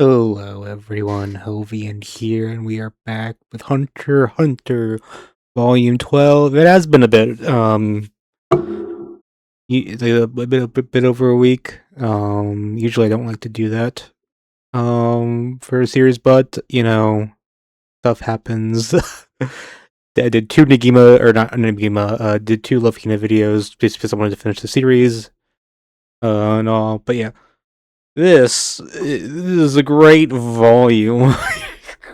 Hello everyone, Hovian here, and we are back with Hunter x Hunter Volume 12. It has been a bit, a bit over a week. Usually I don't like to do that, for a series, but, stuff happens. I did two Nagima, or not Nagima, did two Love Hina videos just because I wanted to finish the series, and all, but yeah. This is a great volume.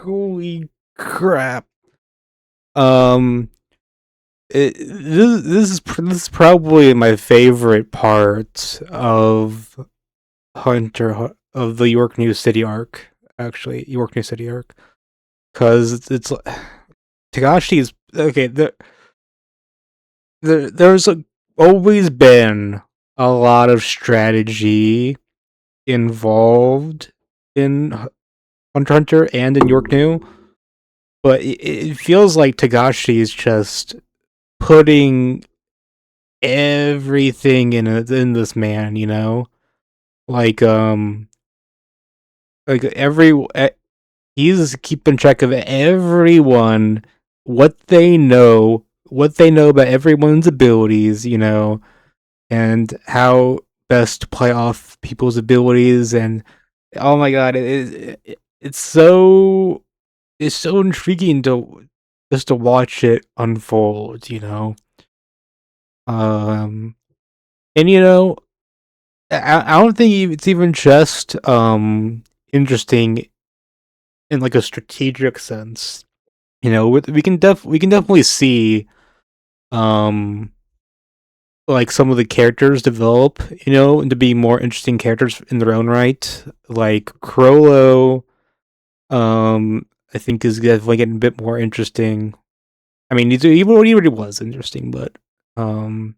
Holy crap! Um, this is probably my favorite part of of the Yorknew City arc. Actually, Yorknew City arc, because it's Tagashi is okay. There's always been a lot of strategy involved in Hunter x Hunter and in Yorknew, but it feels like Tagashi is just putting everything in this man, like like he's keeping track of everyone, what they know about everyone's abilities, and how best to play off people's abilities. And oh my god, it's so intriguing to just to watch it unfold, Um, and I don't think it's even just interesting in like a strategic sense. We can definitely see um like some of the characters develop, into being more interesting characters in their own right. Like Chrollo, I think is definitely getting a bit more interesting. I mean, he already was interesting, but um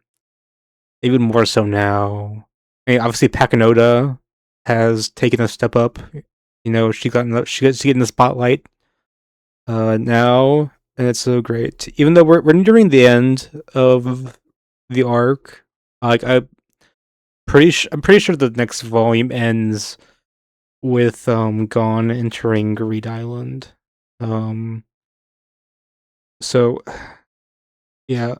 even more so now. I mean, obviously, Pakinoda has taken a step up. She's getting the spotlight now, and it's so great. Even though we're nearing the end of the arc, like I'm pretty sure the next volume ends with Gon entering Greed Island. Um, so yeah,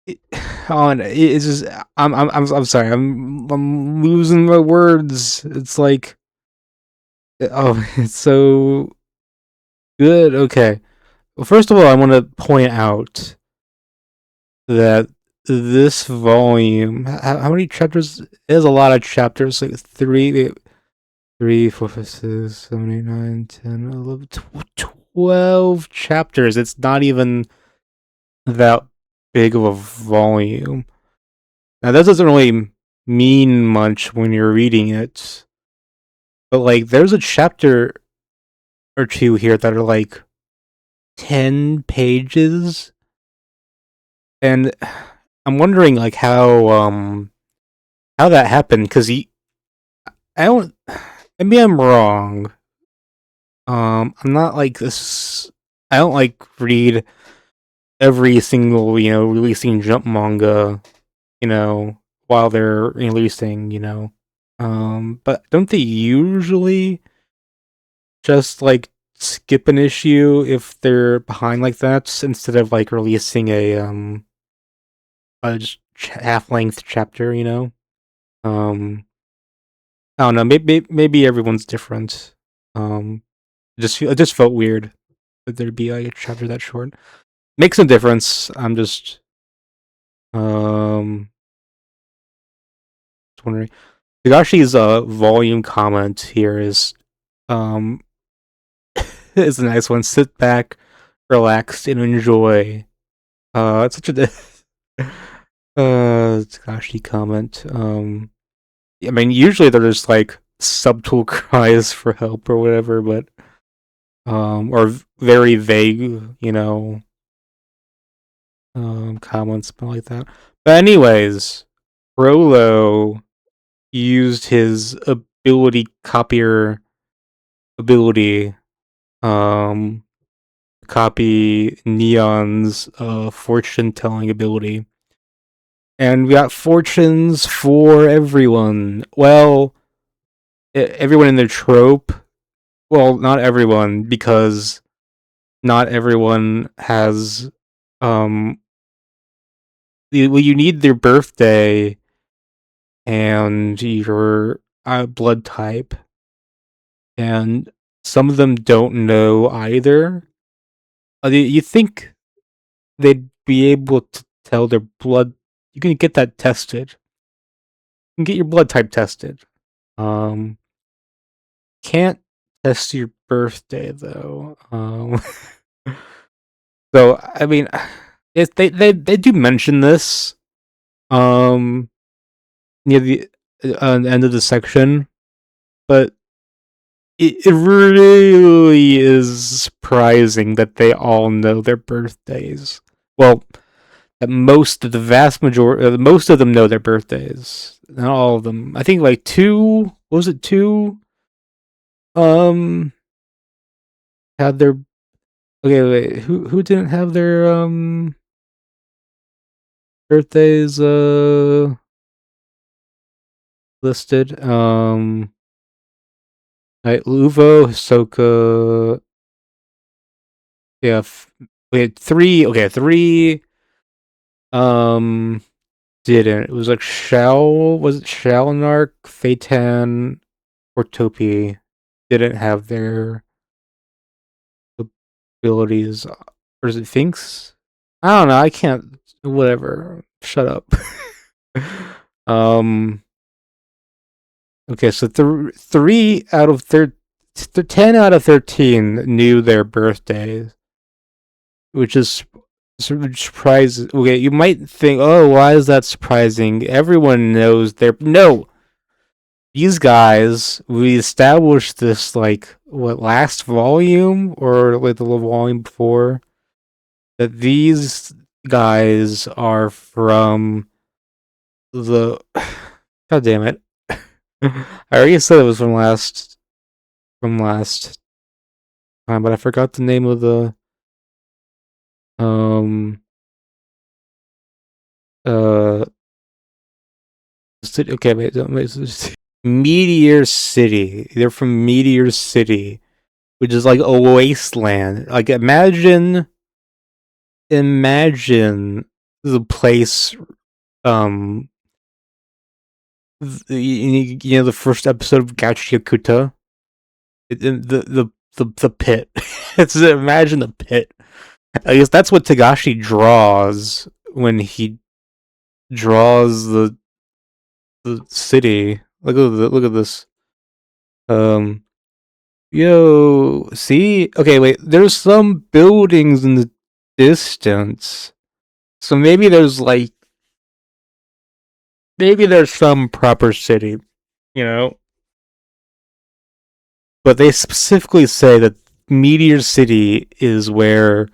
it, it's just I'm sorry. I'm losing my words. It's like, oh, it's so good. Okay. Well, first of all, I want to point out that this volume, how many chapters? There's a lot of chapters. Like 3, 4, 5, 6, 7, 8, 9, 10, 11, 12 chapters. It's not even that big of a volume. Now, that doesn't really mean much when you're reading it, but like, there's a chapter or two here that are like 10 pages, and I'm wondering like how that happened, because I don't, maybe I'm wrong. I'm not like this. I don't like read every single releasing Jump manga, while they're releasing, but don't they usually just like skip an issue if they're behind like that, instead of like releasing a just half length chapter, um I don't know, maybe everyone's different. It just felt weird that there'd be like a chapter that short. Makes a difference. I'm um just wondering. Higashi's volume comment here um is a nice one. Sit back, relax, and enjoy. It's such a Higashi comment. I mean, usually they're just like subtle cries for help or whatever, but or very vague, comments like that. But anyways, Chrollo used his ability ability, um copy Neon's fortune telling ability. And we got fortunes for everyone. Well, everyone in their trope. Well, not everyone, because not everyone has well, you need their birthday and your blood type, and some of them don't know either. You think they'd be able to tell their blood? You can get that tested. You can get your blood type tested. Um, can't test your birthday though. So I mean, they do mention this near the end of the section, but it really is surprising that they all know their birthdays. Well, that the vast majority, most of them know their birthdays. Not all of them. I think like two. What was it, two? Um, had their okay. Wait, who didn't have their birthdays listed? Right, Luvo, Hisoka. Yeah, we had three. Okay, three. Um, didn't. It was like Shell. Was it Shalnark, Phaeton, or Topi? Didn't have their abilities. Or is it Finks? I don't know. I can't. Whatever. Shut up. um. Okay, so 10 out of 13 knew their birthdays, which is sort of surprising. Okay, you might think, oh, why is that surprising? Everyone knows their. No! These guys, we established this, like, what, last volume? Or, like, the volume before? That these guys are from the. God damn it. I already said it was from last time, but I forgot the name of the um uh city. Okay, wait, Meteor City. They're from Meteor City, which is like a wasteland. Like imagine the place. Um, the first episode of Gachi Yakuta, the pit. It's imagine the pit. I guess that's what Tagashi draws when he draws the city. Look at this. Um, Yo, see? Okay, wait. There's some buildings in the distance. So maybe there's some proper city, you know? But they specifically say that Meteor City is where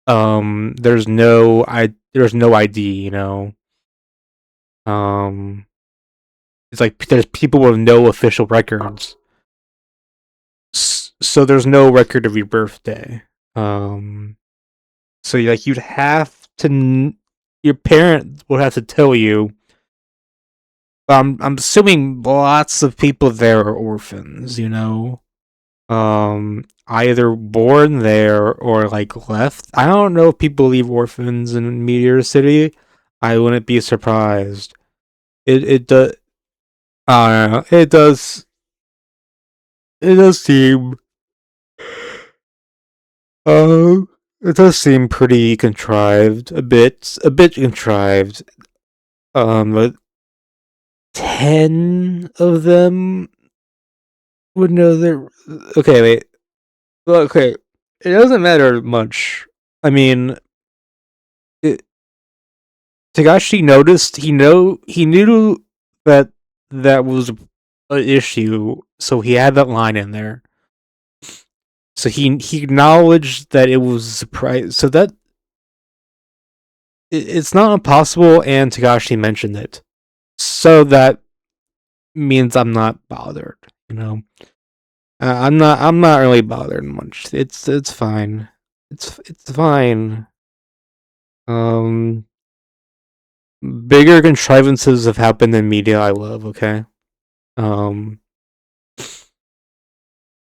there's no ID, you know? Um it's like there's people with no official records. So there's no record of your birthday. Um So like you'd have to, your parent would have to tell you. I'm assuming lots of people there are orphans. Either born there or like left. I don't know if people leave orphans in Meteor City. I wouldn't be surprised. It does. I don't know. It does seem. Uh, it does seem pretty contrived. A bit contrived. But 10 of them would know their. Okay, wait. Well, okay, it doesn't matter much. I mean, it, Tagashi noticed. He knew that that was an issue, so he had that line in there. So he acknowledged that it was a surprise. So that it's not impossible, and Tagashi mentioned it. So that means I'm not bothered. You know. I'm not really bothered much. It's fine. It's fine. Um, Bigger contrivances have happened in media I love. Okay. Um,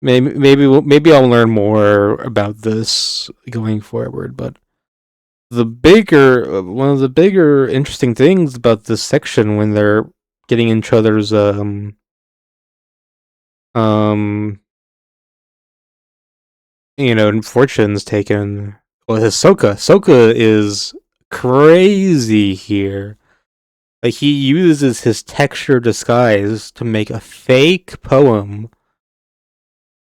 maybe I'll learn more about this going forward. But one of the bigger interesting things about this section when they're getting each other's um fortunes taken. Well, his Soka is crazy here. Like he uses his texture disguise to make a fake poem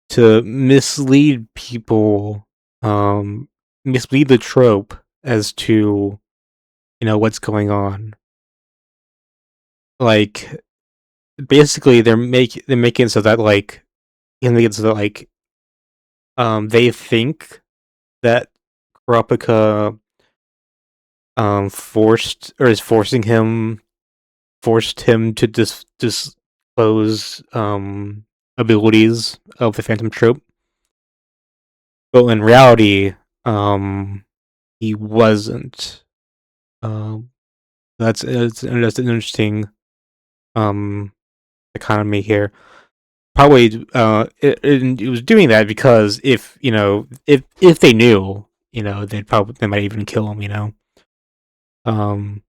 to mislead people, mislead the trope as to what's going on. Like basically, they're making it so that like they think that Kurapika forced or is forced him to disclose abilities of the Phantom Trope, but in reality, um, he wasn't. Um, that's an interesting um economy here. Probably, it was doing that because if they knew, they might even kill him. Um,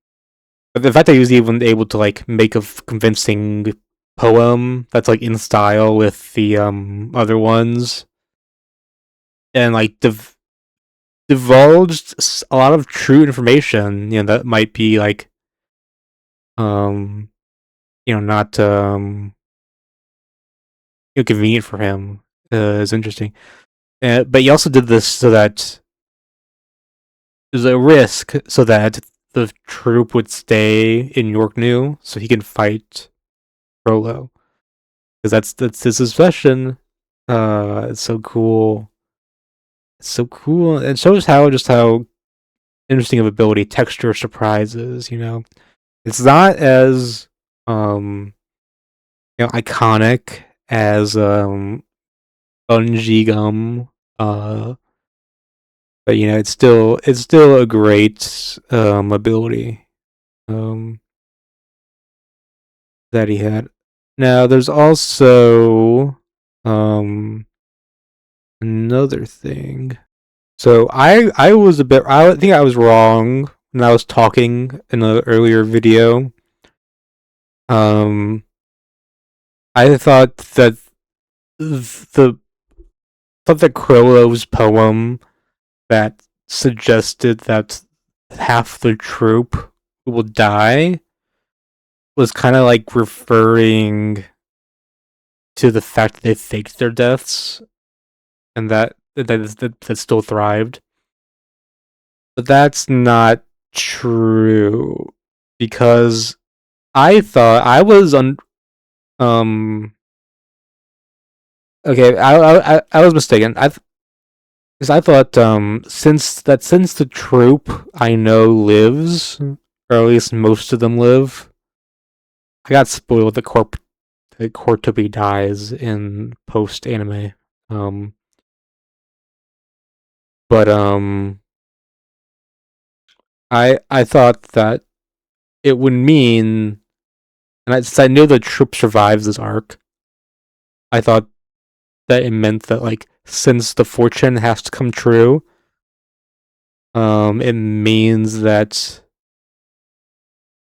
but the fact that he was even able to like make a convincing poem that's like in style with the other ones and like divulged a lot of true information, that might be like um not convenient for him, is interesting. But he also did this so that there's a risk so that the troop would stay in Yorknew so he can fight Chrollo. Because that's his obsession. It's so cool. It's so cool. It shows how interesting of ability texture surprises. It's not as iconic as Bungee Gum. But it's still a great ability um that he had. Now there's also another thing. So I was I think I was wrong when I was talking in an earlier video. Um I the thought that Chrollo's poem that suggested that half the troop will die was kind of like referring to the fact that they faked their deaths and that still thrived. But that's not true because I thought I was on um okay, I was mistaken. Because I thought since the troop I know lives, or at least most of them live, I got spoiled that Cortobi dies in post anime. Um, but I thought that it would mean, since I knew the troop survives this arc, I thought that it meant that like since the fortune has to come true, it means that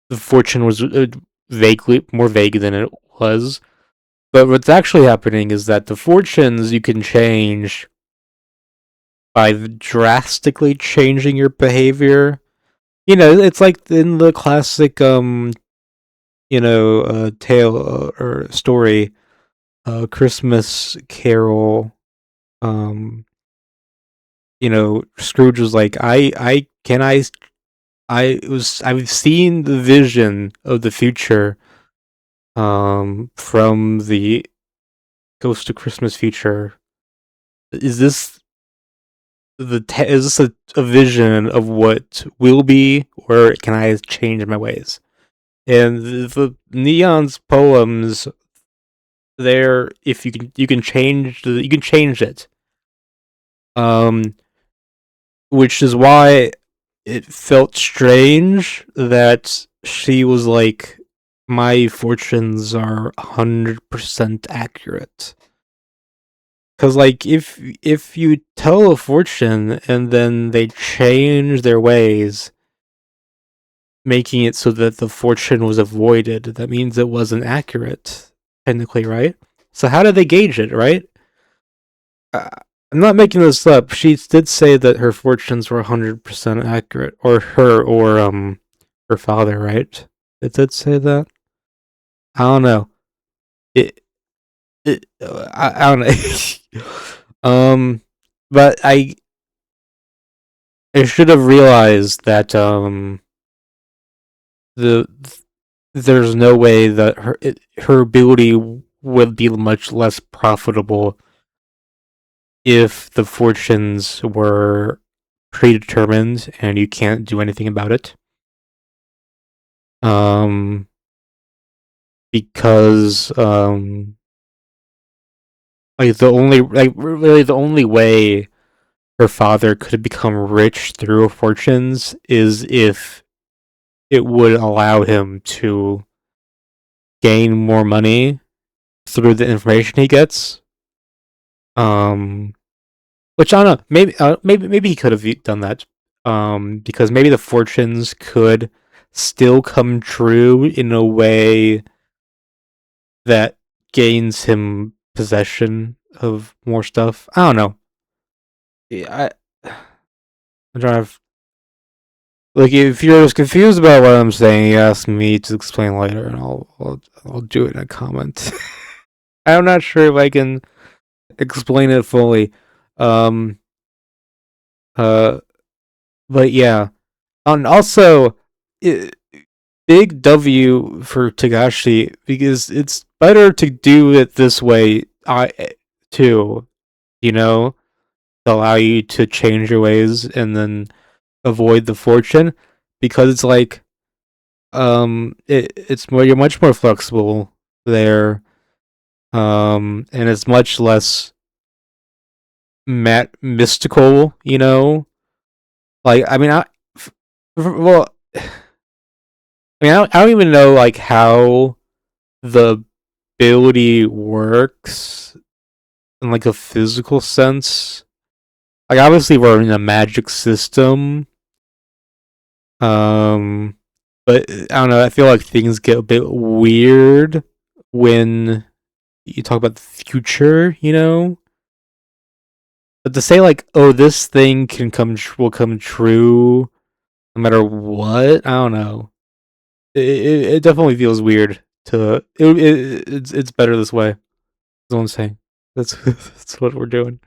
the fortune was vaguely more vague than it was. But what's actually happening is that the fortunes you can change by drastically changing your behavior. It's like in the classic tale or story, Christmas Carol. Um, Scrooge was like, I've seen the vision of the future from the Ghost of Christmas Future. Is this is this a vision of what will be, or can I change my ways? And the Neon's poems, there, if you can change it. Um, which is why it felt strange that she was like my fortunes are 100% accurate. Because, like, if you tell a fortune and then they change their ways, making it so that the fortune was avoided, that means it wasn't accurate, technically, right? So how did they gauge it, right? Uh, I'm not making this up. She did say that her fortunes were 100% accurate, or her father, right? It did say that. I don't know. It, I don't know. But I should have realized that the there's no way that her ability would be much less profitable if the fortunes were predetermined and you can't do anything about it. Um, because like really the only way her father could become rich through fortunes is if it would allow him to gain more money through the information he gets. Um, which I don't know. Maybe he could have done that. Because maybe the fortunes could still come true in a way that gains him possession of more stuff. I don't know. Yeah, I'm trying to like if you're as confused about what I'm saying, you ask me to explain later, and I'll do it in a comment. I'm not sure if I can explain it fully. Um. Uh. But yeah. And also, it, big W for Tagashi because it's better to do it this way. Too, you know, to allow you to change your ways and then avoid the fortune because it's like it's more you're much more flexible there and it's much less mystical, you know, like I mean well I mean I don't even know like how the ability works in like a physical sense. Like obviously we're in a magic system. Um but I don't know, I feel like things get a bit weird when you talk about the future, you know? But to say like, oh, this thing will come true no matter what, I don't know. It definitely feels weird to it's better this way. That's what I'm saying. That's that's what we're doing.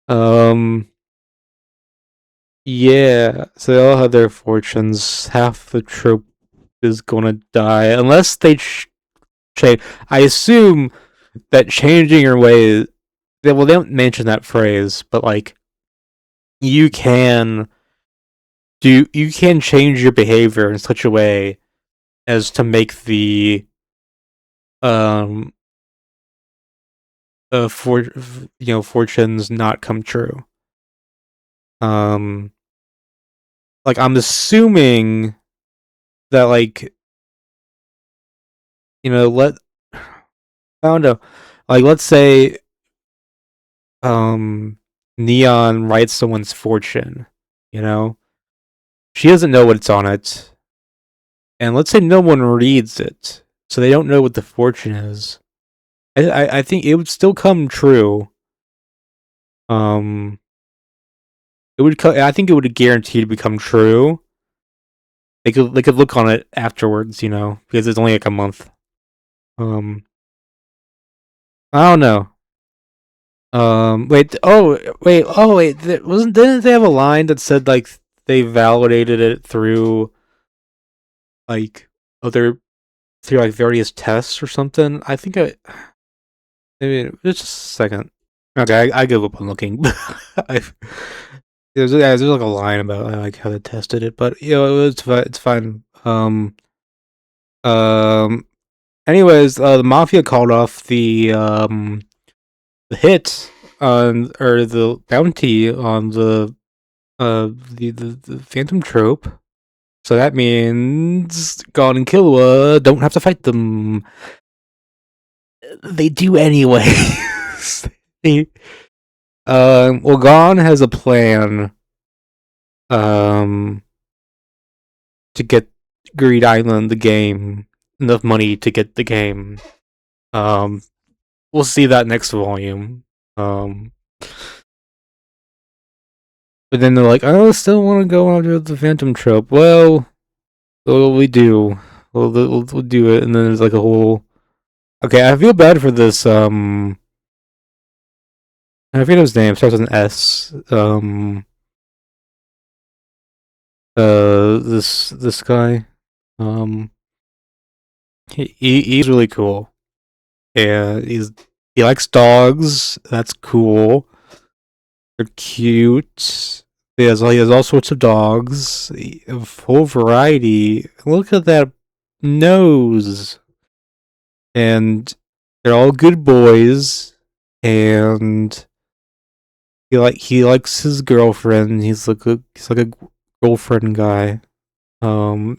Um yeah, so they all have their fortunes. Half the troop is gonna die unless they change. I assume that changing your ways. They don't mention that phrase, but like you can you can change your behavior in such a way as to make the um for fortunes not come true. Um, like I'm assuming that like let I don't know, like let's say um Neon writes someone's fortune, you know, she doesn't know what's on it, and let's say no one reads it, so they don't know what the fortune is. I think it would still come true. Um, I think it would guarantee to become true. They could look on it afterwards, you know, because it's only like a month. Um, I don't know. Wait. Oh, wait. Didn't they have a line that said like they validated it through like other through like various tests or something? I think I maybe just a second. Okay, I give up on looking. I there's like a line about like how they tested it, but it's fine. Um. Anyways, the mafia called off the hit on or the bounty on the Phantom Trope. So that means Gon and Killua don't have to fight them. They do anyway. they, well, Gon has a plan um, to get Greed Island the game, enough money to get the game. Um, we'll see that next volume. Um, but then they're like, "Oh, I still want to go under the Phantom trope." Well, we do. We'll do it, and then there's like a whole. Okay, I feel bad for this. I forget his name. Starts with an S. This guy. Um, he's really cool. Yeah, he likes dogs. That's cool. They're cute. He has all sorts of dogs, a full variety. Look at that nose, and they're all good boys. And he likes his girlfriend. He's like a girlfriend guy. Um,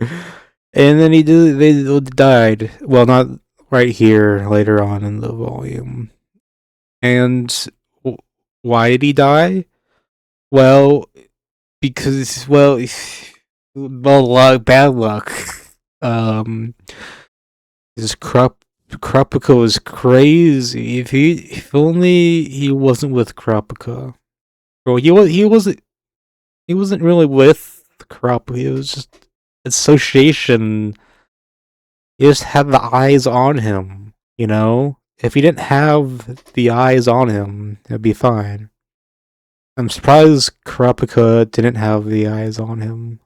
and then they died. Well, not right here. Later on in the volume. And why did he die? Well, because bad luck. Um, this Kurapika is crazy. If only he wasn't with Kurapika. Bro, he wasn't really with Kurapika. It was just association. He just had the eyes on him. If he didn't have the eyes on him, it'd be fine. I'm surprised Kurapika didn't have the eyes on him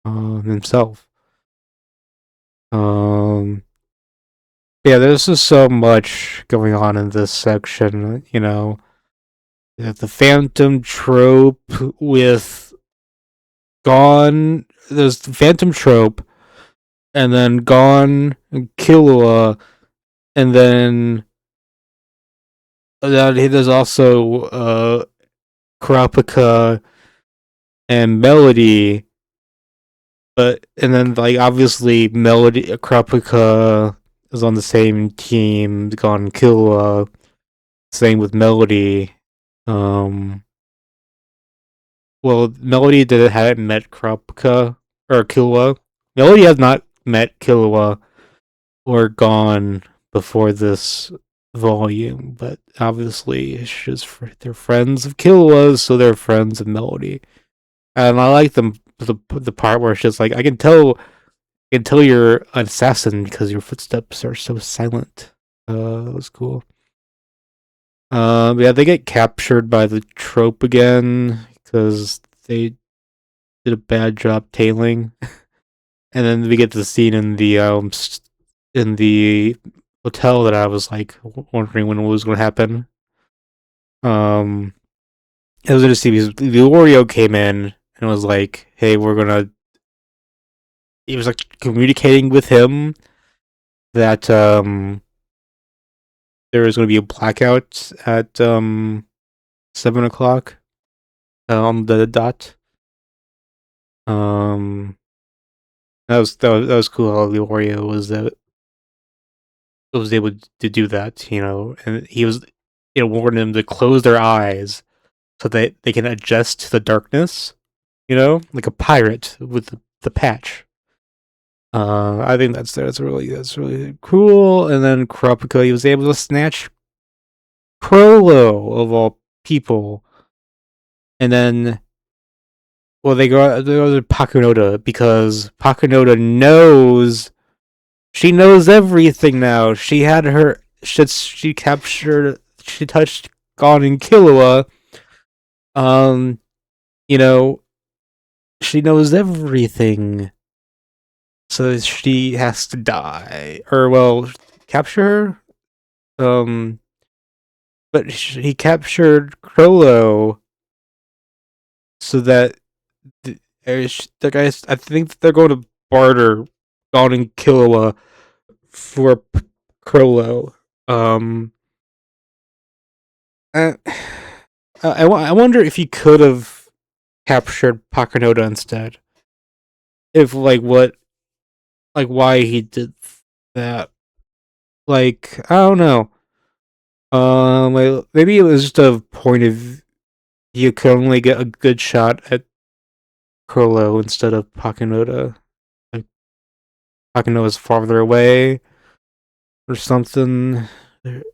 himself. Um, yeah, there's just so much going on in this section. The Phantom trope with Gon. There's the Phantom trope, and then Gon and Killua, and then there's also Kurapika and Melody. And then like obviously Melody Kurapika is on the same team, Gon Killua. Same with Melody. Um well, Melody hadn't met Kurapika or Killua. Melody has not met Killua or Gon before this volume, but obviously it's just they're friends of Killua, so they're friends of Melody. And I like the part where it's just like I can tell you're an assassin because your footsteps are so silent. That was cool. Yeah, they get captured by the trope again because they did a bad job tailing, and then we get the scene in the hotel that I was like wondering when it was going to happen. Um, it was interesting because the Oreo came in and was like, "Hey, we're gonna." He was like communicating with him that there is going to be a blackout at 7 o'clock on the dot. Um, that was cool how the Oreo was able to do that, and he was warned them to close their eyes so that they can adjust to the darkness, like a pirate with the patch. I think that's really cool. And then Kurapika, he was able to snatch Chrollo of all people, and then they go to Pakunoda because Pakunoda knows she knows everything now. She captured she touched Gon and Killua. Um, you know, she knows everything. So she has to die. Or well, capture her? But he captured Chrollo so that the guys. I think they're going to barter Gon and Killua for Chrollo. Um, uh, I wonder if he could have captured Pakunoda instead. if why he did that. Like, I don't know. Maybe it was just a point of you could only get a good shot at Chrollo instead of Pakinoda. Like, Pakinoda's farther away or something. They're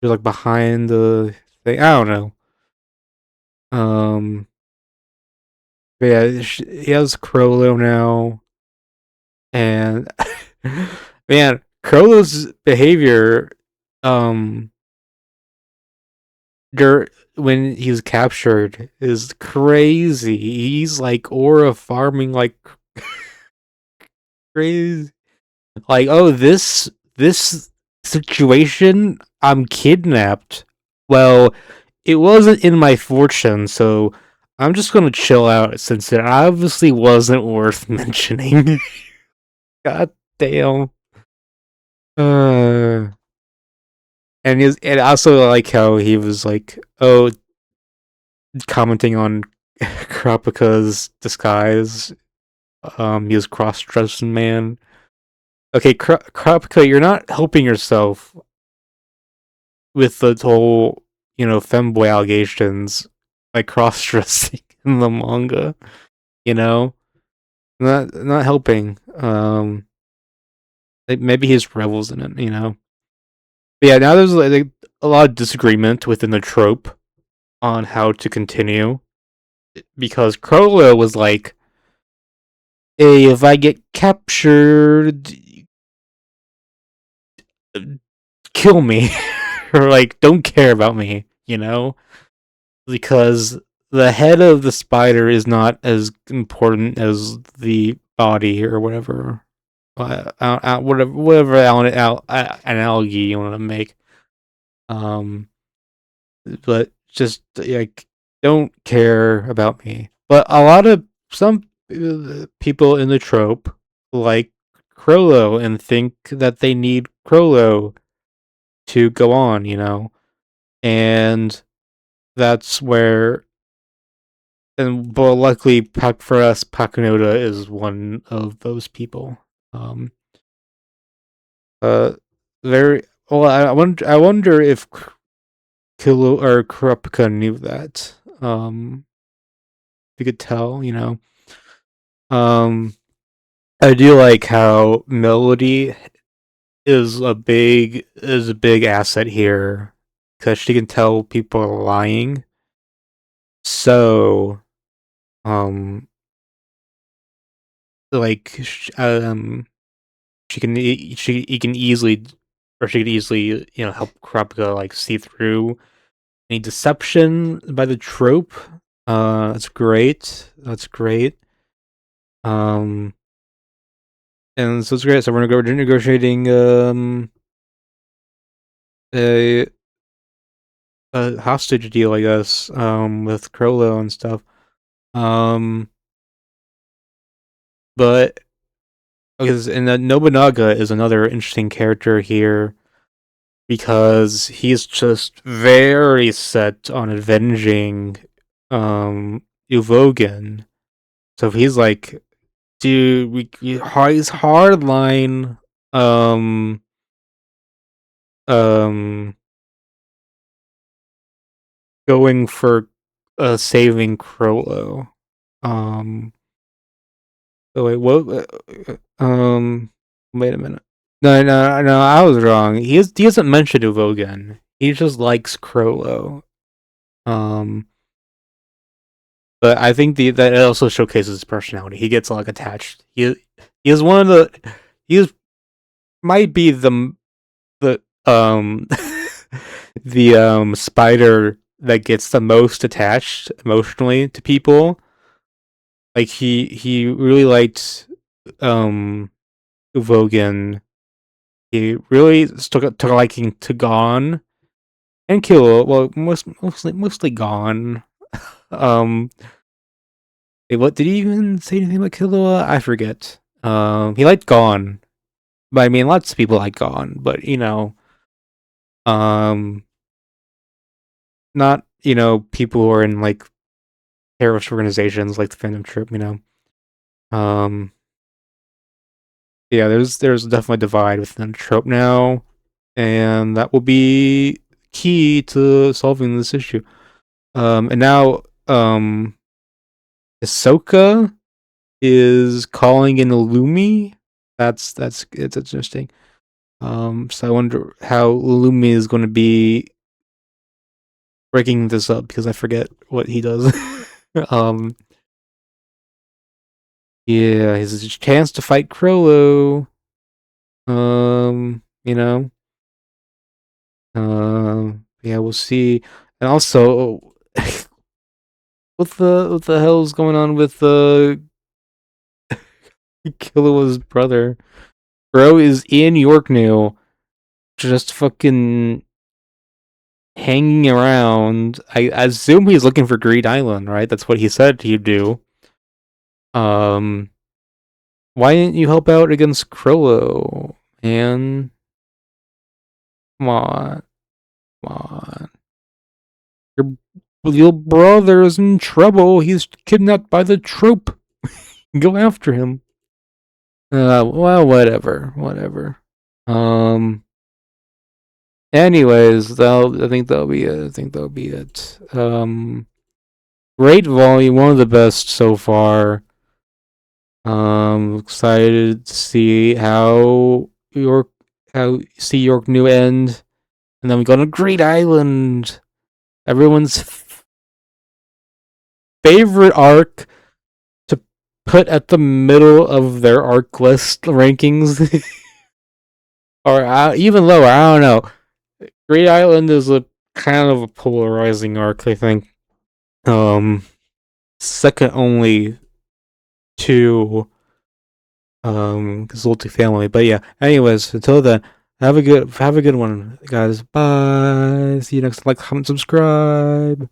like behind the thing. I don't know. Um, but yeah, he has Chrollo now, and man, Chrollo's behavior, um, when he's captured is crazy. He's like aura farming like crazy. Like, oh, this situation, I'm kidnapped. Well, it wasn't in my fortune, so I'm just gonna chill out since it obviously wasn't worth mentioning. God damn. Uh, and also like how he was like, oh, commenting on Kurapika's disguise. He was cross-dressing man. Okay, Kurapika, you're not helping yourself with the whole, femboy allegations by cross-dressing in the manga. You know, not helping. Maybe his revels in it. But yeah, now there's like a lot of disagreement within the trope on how to continue because Chrollo was like, "Hey, if I get captured, kill me," or like, "Don't care about me," because the head of the spider is not as important as the body or whatever. Whatever analogy you want to make. Um, but just like don't care about me. But some people in the trope like Chrollo and think that they need Chrollo to go on, and that's where. And but luckily, for us, Pakunoda is one of those people. Um, uh, very well. I wonder if Kilo or Kurapika knew that. You could tell, Um, I do like how melody is a big asset here because she can tell people are lying. So, um, like, she can she he can easily or she could easily help Kurapika like see through any deception by the trope. That's great. That's great. Um, and so it's great. So we're gonna go negotiating a a hostage deal, I guess, with Chrollo and stuff. Um, but okay, and Nobunaga is another interesting character here because he's just very set on avenging Uvogen. So he's like, dude, he's hardline um um going for saving Chrollo. Um oh wait, what wait a minute. No, no, no, I was wrong. He doesn't mention Uvogen. He just likes Chrollo. Um but I think that it also showcases his personality. He gets like attached. He is one of he is might be the the spider that gets the most attached emotionally to people. Like he really liked um Vogan. He really took a liking to Gon and Killua. Well, mostly Gon. Um, what did he even say anything about Killua? I forget. He liked Gon, but I mean, lots of people like Gon, but um, not people who are in like terrorist organizations like the Phantom Troop. Yeah, there's definitely a divide within the trope now, and that will be key to solving this issue. And now Ahsoka is calling in Illumi. That's it's interesting. So I wonder how Illumi is going to be breaking this up because I forget what he does. um, yeah, his chance to fight Chrollo. You know, yeah, we'll see. And also, what the hell's going on with Killua's brother? Bro is in Yorknew, just fucking hanging around. I assume he's looking for Greed Island, right? That's what he said he'd do. Um, why didn't you help out against Chrollo? Man, come on, come on. Your brother's in trouble. He's kidnapped by the troop. Go after him. Well, whatever. Um. Anyways, I think that'll be it. I think that'll be it. Great volume, one of the best so far. Excited to see York New end, and then we go to Great Island. Everyone's favorite arc to put at the middle of their arc list rankings, or even lower. I don't know. Great Island is a kind of a polarizing arc, I think. Second only to Zulti family. But yeah. Anyways, until then, have a good one, guys. Bye. See you next. Like, comment, subscribe.